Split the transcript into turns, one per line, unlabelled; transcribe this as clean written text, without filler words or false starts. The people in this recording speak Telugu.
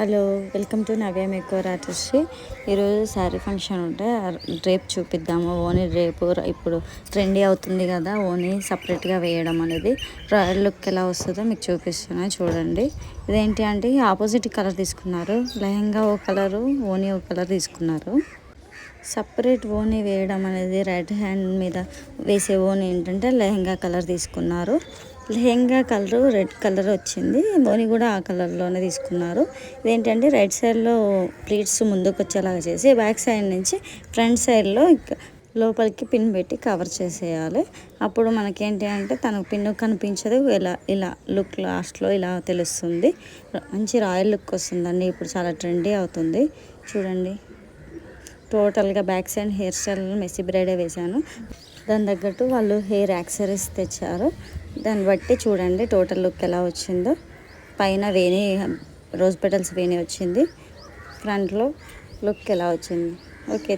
Hello, welcome to Navya maker artistry. ఈరోజు శారీ ఫంక్షన్ ఉంటే డ్రేప్ చూపిద్దాము. ఓనీ డ్రేపు ఇప్పుడు ట్రెండీ అవుతుంది కదా, ఓనీ సపరేట్గా వేయడం అనేది రాయల్ లుక్ ఎలా వస్తుందో మీకు చూపిస్తున్నా చూడండి. ఇదేంటి అంటే ఆపోజిట్ కలర్ తీసుకున్నారు. లెహంగా ఓ కలరు, ఓనీ ఓ కలర్ తీసుకున్నారు. సపరేట్ ఓనీ వేయడం అనేది రైట్ హ్యాండ్ మీద వేసే ఓనీ ఏంటంటే లెహంగా కలర్ తీసుకున్నారు. లెహంగా కలరు రెడ్ కలర్ వచ్చింది. ఓనీ కూడా ఆ కలర్లోనే తీసుకున్నారు. ఇదేంటంటే రైట్ సైడ్లో ప్లీట్స్ ముందుకు వచ్చేలాగా చేసి బ్యాక్ సైడ్ నుంచి ఫ్రంట్ సైడ్లో లోపలికి పిన్ పెట్టి కవర్ చేసేయాలి. అప్పుడు మనకేంటి అంటే తనకు పిన్ కనిపించదు. ఇలా లుక్ లాస్ట్లో ఇలా తెలుస్తుంది. మంచి రాయల్ లుక్ వస్తుందండి. ఇప్పుడు చాలా ట్రెండీ అవుతుంది చూడండి. టోటల్గా back side hair style messy బ్రైడే వేశాను. దాని తగ్గట్టు వాళ్ళు హెయిర్ యాక్సరీస్ తెచ్చారు. దాన్ని బట్టి చూడండి టోటల్ లుక్ ఎలా వచ్చిందో. పైన వేణి రోజ్ పెటల్స్ వేణి వచ్చింది. ఫ్రంట్లో లుక్ ఎలా వచ్చింది. ఓకే.